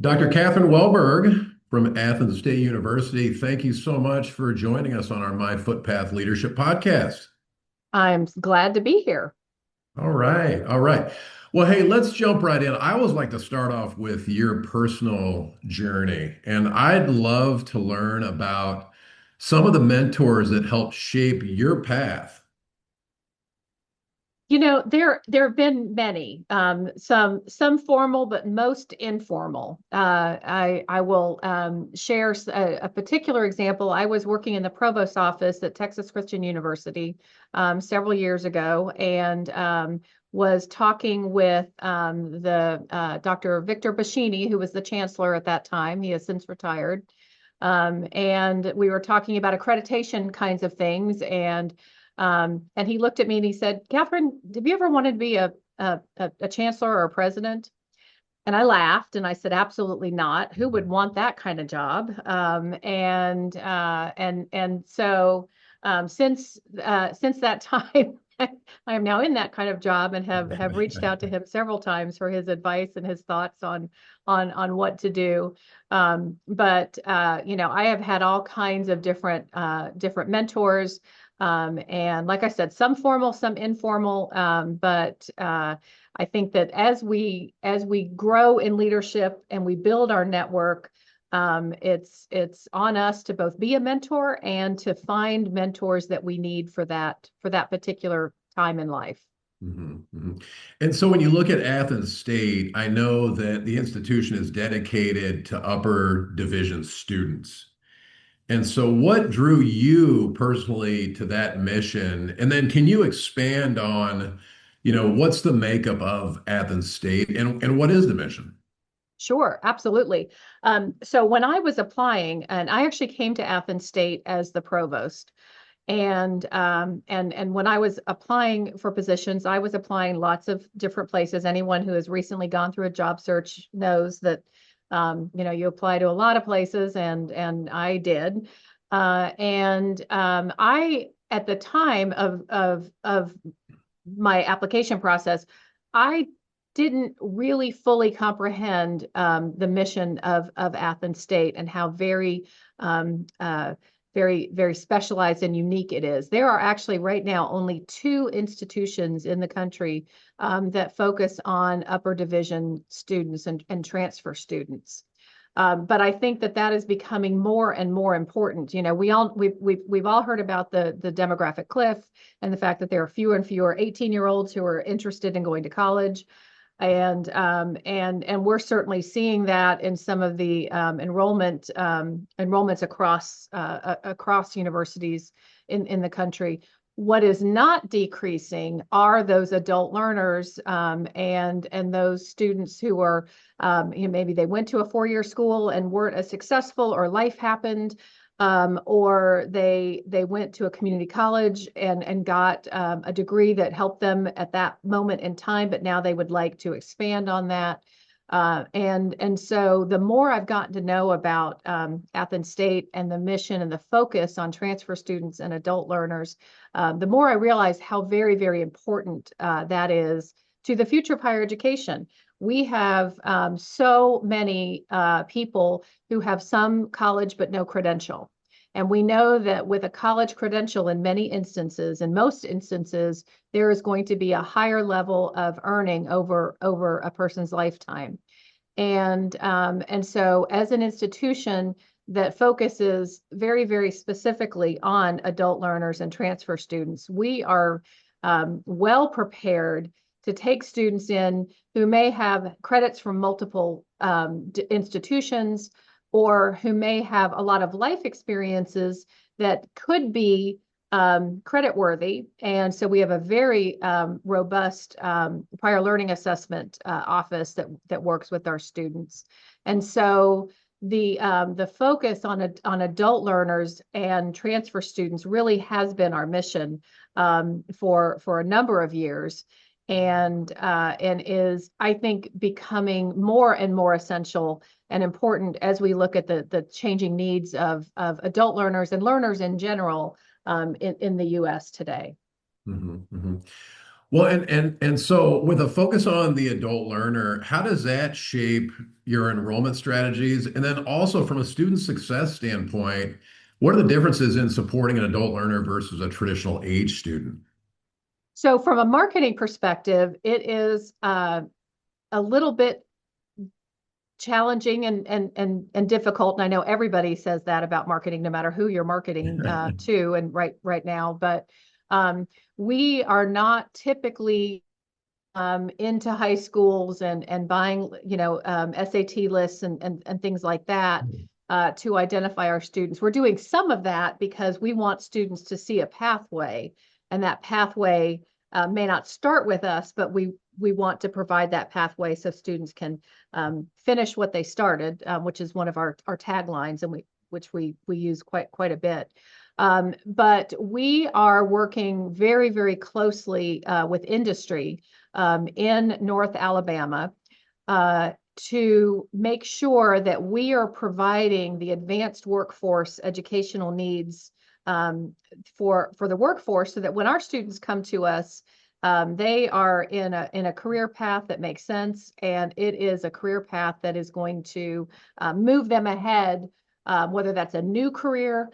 Dr. Catherine Wehlburg from Athens State University, thank you so much for joining us on our myFootpath Leadership Podcast. I'm glad to be here. All right, all right. Well, hey, let's jump right in. I always like to start off with your personal journey, and I'd love to learn about some of the mentors that helped shape your path. There have been many, some formal, but most informal. I will share a particular example. I was working in the provost office at Texas Christian University several years ago, and was talking with the Dr. Victor Bashini, who was the chancellor at that time. He has since retired. And we were talking about accreditation kinds of things, and he looked at me and he said, "Catherine, have you ever wanted to be a chancellor or a president?" And I laughed and I said, "Absolutely not. Who would want that kind of job?" Since that time, I am now in that kind of job and have reached out to him several times for his advice and his thoughts on what to do. But I have had all kinds of different mentors. And like I said, some formal, some informal, but I think that as we grow in leadership and we build our network, it's on us to both be a mentor and to find mentors that we need for that particular time in life. Mhm, mhm. And so when you look at Athens State, I know that the institution is dedicated to upper division students. And so, what drew you personally to that mission? And then, can you expand on, what's the makeup of Athens State and what is the mission? Sure, absolutely. So when I was applying, and I actually came to Athens State as the provost, and when I was applying for positions, I was applying lots of different places. Anyone who has recently gone through a job search knows that you apply to a lot of places, and I did. I at the time of my application process, I didn't really fully comprehend the mission of Athens State and how um, uh, very specialized and unique it is. There are actually right now only two institutions in the country that focus on upper division students and transfer students. But I think that is becoming more and more important. We've all heard about the demographic cliff and the fact that there are fewer and fewer 18-year-olds who are interested in going to college. And we're certainly seeing that in some of the enrollments across universities in the country. What is not decreasing are those adult learners, and those students who are maybe they went to a four-year school and weren't as successful, or life happened, or they went to a community college and got a degree that helped them at that moment in time, but now they would like to expand on that. And so the more I've gotten to know about Athens State and the mission and the focus on transfer students and adult learners, the more I realize how very important that is to the future of higher education. We have so many people who have some college but no credential. And we know that with a college credential, in most instances, there is going to be a higher level of earning over a person's lifetime. And so as an institution that focuses very specifically on adult learners and transfer students, we are well prepared to take students in who may have credits from multiple institutions, or who may have a lot of life experiences that could be credit worthy. And so we have a very robust prior learning assessment office that works with our students. And so the focus on adult learners and transfer students really has been our mission for a number of years, and is, I think, becoming more and more essential and important as we look at the changing needs of adult learners and learners in general in the U.S. today. Mhm, mhm. Well, and so with a focus on the adult learner, how does that shape your enrollment strategies? And then also from a student success standpoint, what are the differences in supporting an adult learner versus a traditional age student? So from a marketing perspective, it is a little bit challenging and difficult. And I know everybody says that about marketing, no matter who you're marketing to, and right now. But we are not typically into high schools and buying, SAT lists and things like that to identify our students. We're doing some of that because we want students to see a pathway, and that pathway may not start with us, but we want to provide that pathway so students can finish what they started, which is one of our taglines, and which we use quite a bit. But we are working very, very closely with industry in North Alabama to make sure that we are providing the advanced workforce educational needs for the workforce, so that when our students come to us, they are in a career path that makes sense, and it is a career path that is going to move them ahead, whether that's a new career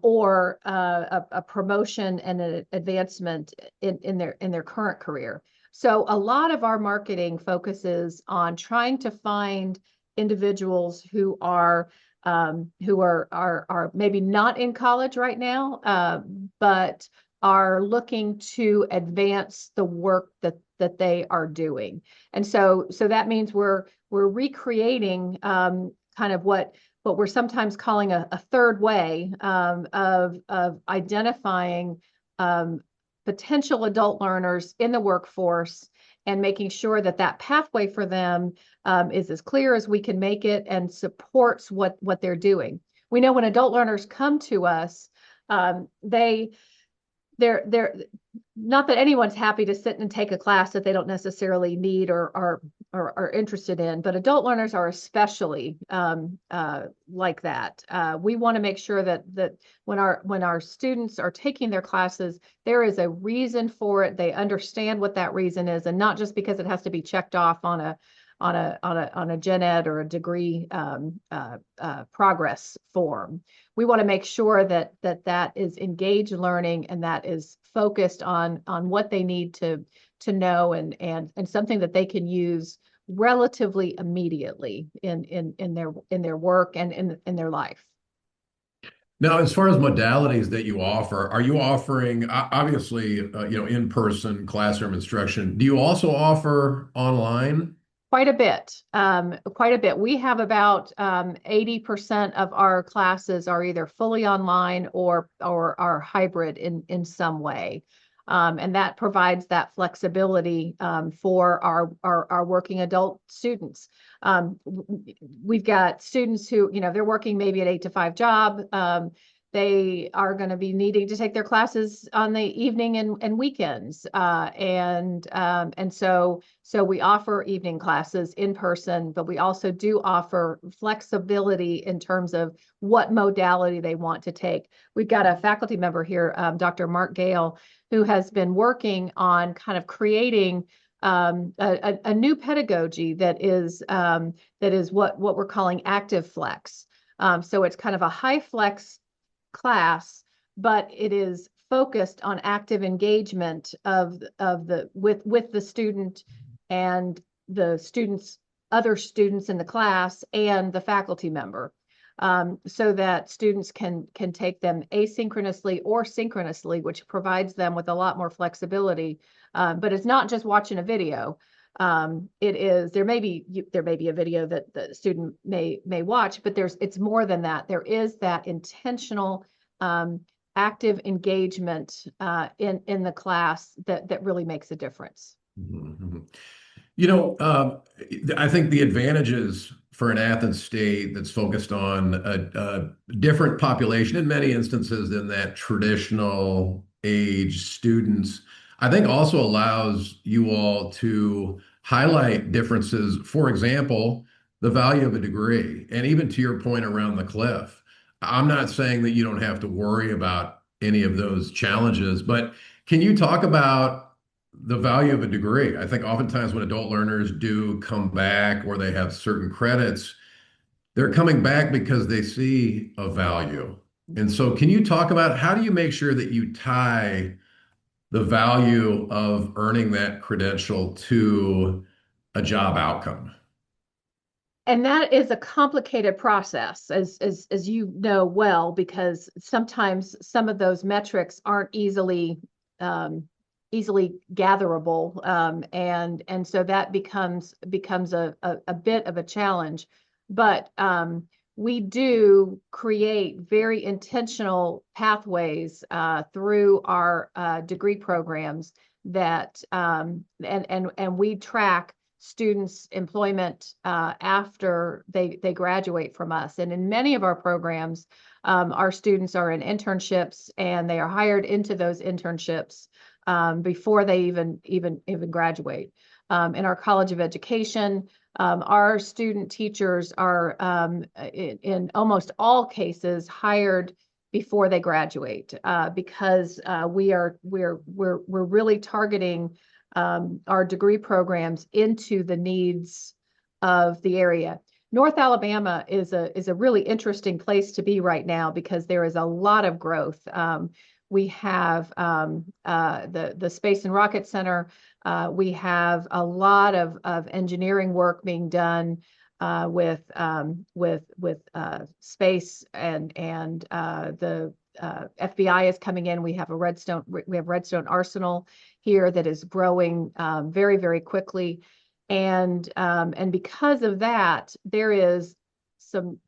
or a promotion and an advancement in their current career. So a lot of our marketing focuses on trying to find individuals who are maybe not in college right now, but are looking to advance the work that they are doing. And so that means we're recreating kind of what we're sometimes calling a third way of identifying potential adult learners in the workforce, and making sure that that pathway for them is as clear as we can make it and supports what they're doing. We know when adult learners come to us, they're not that anyone's happy to sit and take a class that they don't necessarily need or are interested in, but adult learners are especially like that. We want to make sure that when our students are taking their classes, there is a reason for it. They understand what that reason is, and not just because it has to be checked off on a gen ed or a degree progress form. We want to make sure that is engaged learning, and that is focused on what they need to know, and something that they can use relatively immediately in their work and in their life. Now, as far as modalities that you offer, are you offering obviously in-person classroom instruction? Do you also offer online? Quite a bit, quite a bit. We have about 80% of our classes are either fully online or are hybrid in some way. And that provides that flexibility for our working adult students. We've got students who, they're working maybe an 8 to 5 job. They are going to be needing to take their classes on the evening and weekends. And so we offer evening classes in person, but we also do offer flexibility in terms of what modality they want to take. We've got a faculty member here, Dr. Mark Gale, who has been working on kind of creating a new pedagogy that is what we're calling active flex. So it's kind of a high flex class, but it is focused on active engagement with the student and the students, other students in the class, and the faculty member, so that students can take them asynchronously or synchronously, which provides them with a lot more flexibility. But it's not just watching a video. There may be a video that the student may watch, but it's more than that. There is that intentional active engagement in the class that really makes a difference. Mhm. I think the advantages for an Athens State that's focused on a different population in many instances than that traditional age students, I think also allows you all to highlight differences. For example, the value of a degree, and even to your point around the cliff. I'm not saying that you don't have to worry about any of those challenges, but can you talk about the value of a degree. I think oftentimes when adult learners do come back or they have certain credits, they're coming back because they see a value. And so, can you talk about how do you make sure that you tie the value of earning that credential to a job outcome? And that is a complicated process, as you know well, because sometimes some of those metrics aren't um, easily gatherable, and so that becomes a bit of a challenge. But we do create very intentional pathways through our degree programs that and we track students' employment after they graduate from us. And in many of our programs, our students are in internships and they are hired into those internships before they even graduate. In our College of Education, our student teachers are in almost all cases hired before they graduate because we're really targeting our degree programs into the needs of the area. North Alabama is a really interesting place to be right now because there is a lot of growth. We have the Space and Rocket Center. We have a lot of engineering work being done with space and the FBI is coming in. We have Redstone Arsenal here that is growing very, very quickly. And because of that, there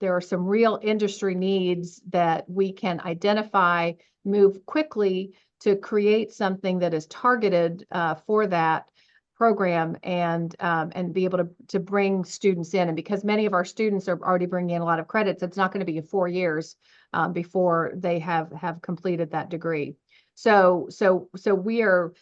are some real industry needs that we can identify, move quickly to create something that is targeted for that program and be able to bring students in. And because many of our students are already bringing in a lot of credits, it's not going to be 4 years before they have completed that degree. So we are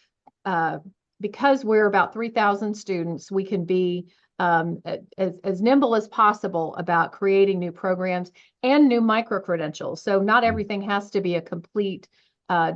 because we're about 3,000 students, we can be as nimble as possible about creating new programs and new micro credentials. So not everything has to be a complete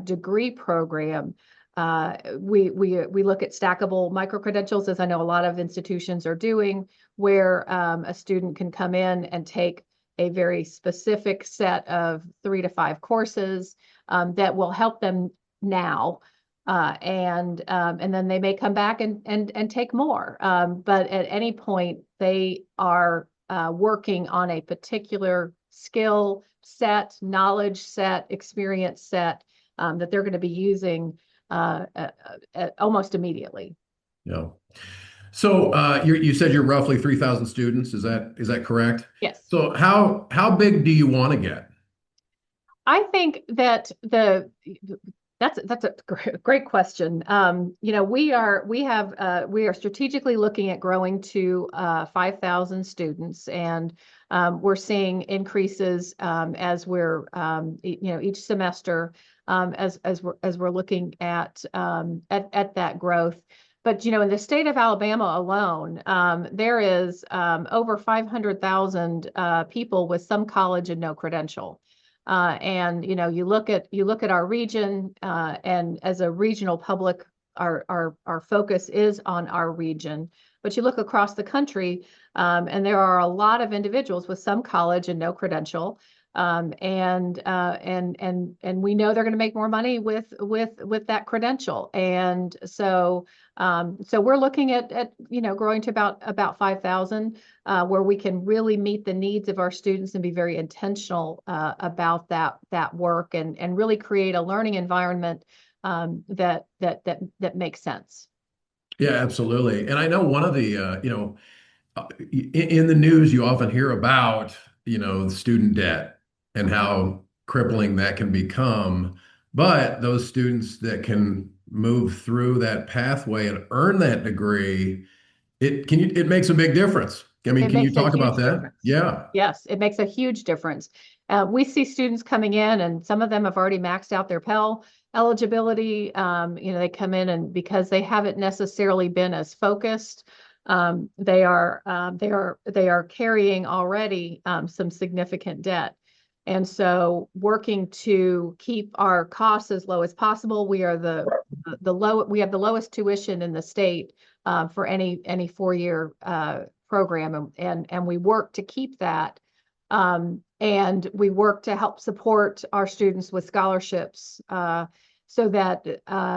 degree program. We look at stackable micro credentials, as I know a lot of institutions are doing, where a student can come in and take a very specific set of 3 to 5 courses that will help them now. And then they may come back and take more. But at any point, they are working on a particular skill set, knowledge set, experience set that they're going to be using almost immediately. Yeah. So you said you're roughly 3,000 students. Is that correct? Yes. So how big do you want to get? I think that that's a great question. We are strategically looking at growing to 5,000 students, and we're seeing increases as we're each semester as we're looking at that growth. But in the state of Alabama alone, there is over 500,000 people with some college and no credential. And you look at our region, and as a regional public, our focus is on our region. But you look across the country, and there are a lot of individuals with some college and no credential, and we know they're going to make more money with that credential. And so we're looking at growing to about 5,000, where we can really meet the needs of our students and be very intentional about that work and really create a learning environment that makes sense. Yeah, absolutely. And I know one of the in the news you often hear about student debt and how crippling that can become. But those students that can move through that pathway and earn that degree, it makes a big difference. I mean, It can you makes a talk about huge that? difference. Yeah. Yes, it makes a huge difference. We see students coming in, and some of them have already maxed out their Pell eligibility. They come in, and because they haven't necessarily been as focused, they are carrying already some significant debt. And so working to keep our costs as low as possible, we are we have the lowest tuition in the state for any 4-year program, and we work to keep that. And we work to help support our students with scholarships so that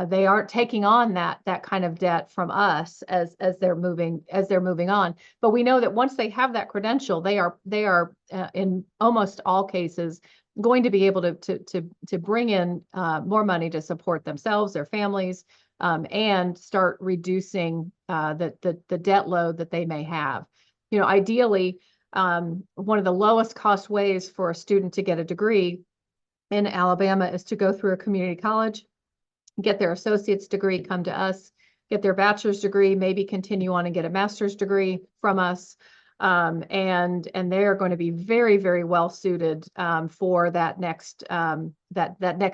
they aren't taking on that kind of debt from us as they're moving on. But we know that once they have that credential, they are in almost all cases going to be able to bring in more money to support themselves, their families, and start reducing the debt load that they may have. Ideally, one of the lowest cost ways for a student to get a degree in Alabama is to go through a community college, get their associate's degree, come to us, get their bachelor's degree, maybe continue on and get a master's degree from us. And they're going to be very, very well suited for that next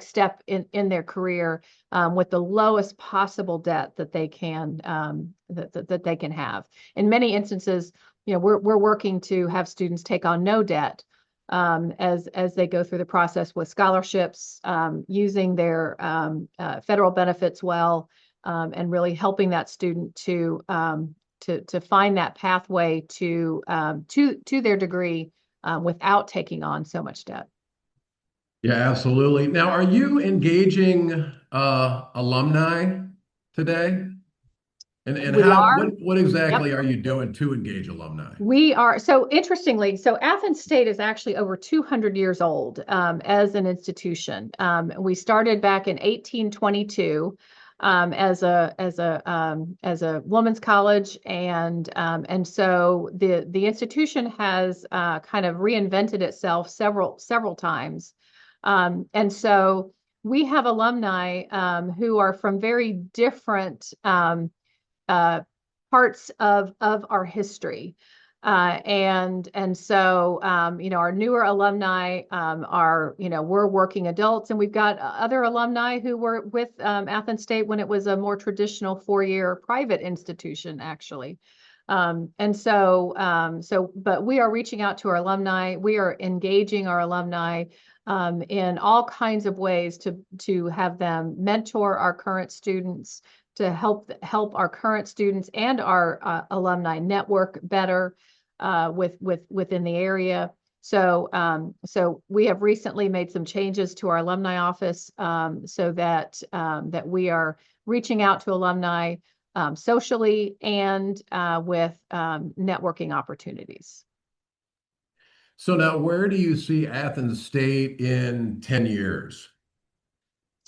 step in their career with the lowest possible debt that they can that they can have. In many instances, we're working to have students take on no debt as they go through the process with scholarships, using their federal benefits well, and really helping that student to find that pathway to their degree without taking on so much debt. Yeah, absolutely. Now, are you engaging alumni today? And We how are. what Yep. exactly are you doing to engage alumni? We are. So interestingly, so Athens State is actually over 200 years old as an institution. We started back in 1822 as a women's college, and so the institution has kind of reinvented itself several times, and so we have alumni who are from very different uh, parts of our history. And so, our newer alumni are, we're working adults, and we've got other alumni who were with Athens State when it was a more traditional 4-year private institution, actually. But we are reaching out to our alumni. We are engaging our alumni in all kinds of ways to have them mentor our current students, to help our current students and our alumni network better within the area. So we have recently made some changes to our alumni office so that we are reaching out to alumni socially and with networking opportunities. So now, where do you see Athens State in 10 years?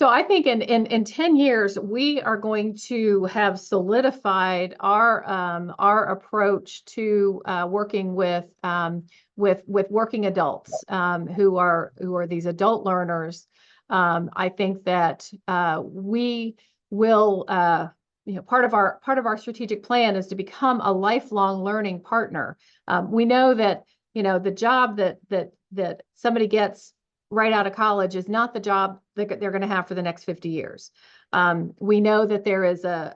So I think in 10 years, we are going to have solidified our approach to working with working adults who are these adult learners. I think that we will part of our strategic plan is to become a lifelong learning partner. We know that the job that somebody gets right out of college is not the job that they're going to have for the next 50 years. We know that there is a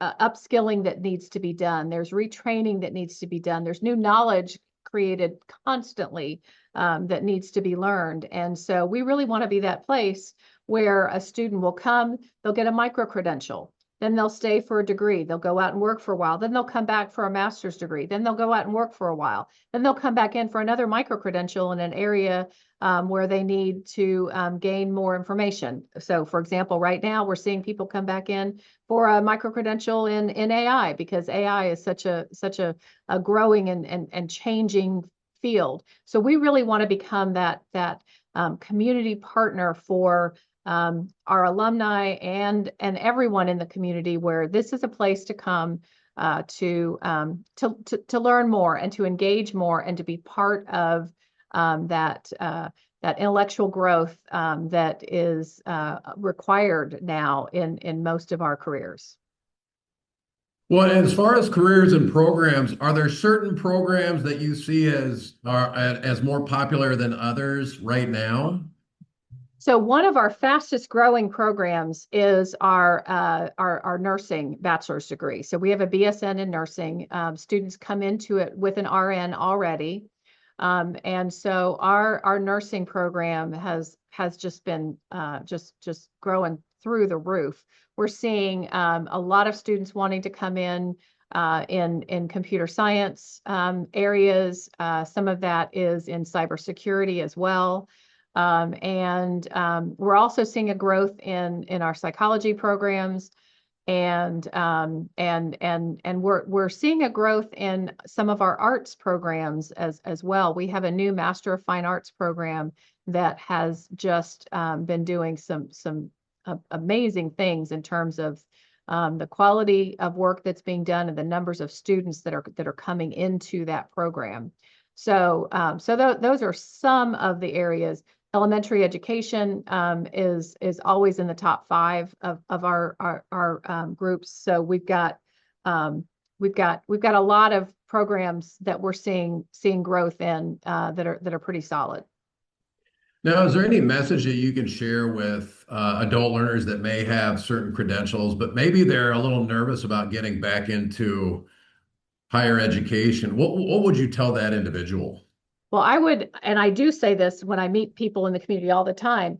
upskilling that needs to be done. There's retraining that needs to be done. There's new knowledge created constantly that needs to be learned. And so we really want to be that place where a student will come, they'll get a micro credential. Then they'll stay for a degree. They'll go out and work for a while. Then they'll come back for a master's degree. Then they'll go out and work for a while. Then they'll come back in for another micro credential in an area where they need to gain more information. So, for example, right now we're seeing people come back in for a micro credential in AI because AI is such a growing and changing field. So we really want to become that community partner for our alumni and everyone in the community, where this is a place to come to learn more and to engage more and to be part of that intellectual growth that is required now in most of our careers. Well, as far as careers and programs, are there certain programs that you see as more popular than others right now? So one of our fastest growing programs is our nursing bachelor's degree. So we have a BSN in nursing. Students come into it with an RN already. And so our nursing program has just been just growing through the roof. We're seeing a lot of students wanting to come in computer science areas. Some of that is in cybersecurity as well. And we're also seeing a growth in our psychology programs, and we're seeing a growth in some of our arts programs as well. We have a new Master of Fine Arts program that has just been doing some amazing things in terms of the quality of work that's being done and the numbers of students that are coming into that program. So those are some of the areas. Elementary education is always in the top 5 of our groups. So we've got a lot of programs that we're seeing growth in that are pretty solid. Now, is there any message that you can share with adult learners that may have certain credentials, but maybe they're a little nervous about getting back into higher education? What would you tell that individual? Well, I would, and I do say this when I meet people in the community all the time,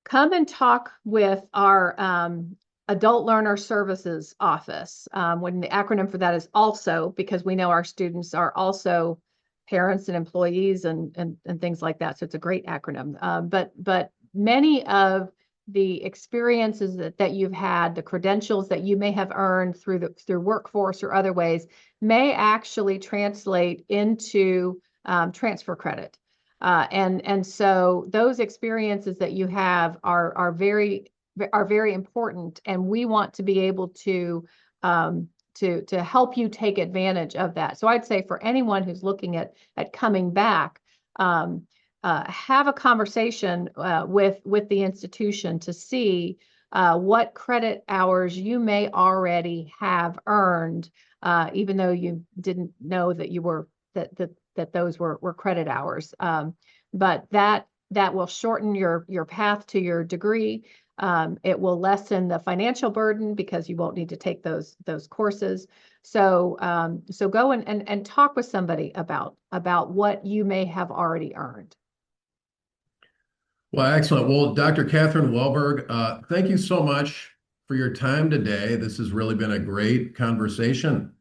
come and talk with our Adult Learner Services Office. When the acronym for that is ALSO, because we know our students are also parents and employees and things like that. So it's a great acronym. But many of the experiences that you've had, the credentials that you may have earned through workforce or other ways, may actually translate into transfer credit. And so those experiences that you have are very important, and we want to be able to help you take advantage of that. So I'd say for anyone who's looking at coming back, have a conversation with the institution to see what credit hours you may already have earned, even though you didn't know that you were that those were credit hours. But that will shorten your path to your degree. It will lessen the financial burden because you won't need to take those courses. So go and talk with somebody about what you may have already earned. Well, excellent. Well, Dr. Catherine Wehlburg, thank you so much for your time today. This has really been a great conversation.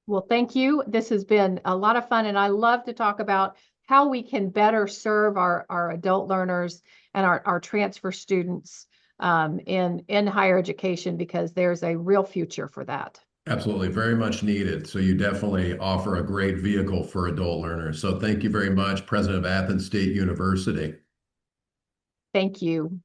Well, thank you. This has been a lot of fun, and I love to talk about how we can better serve our adult learners and our transfer students in higher education, because there's a real future for that. Absolutely, very much needed. So you definitely offer a great vehicle for adult learners. So thank you very much, President of Athens State University. Thank you.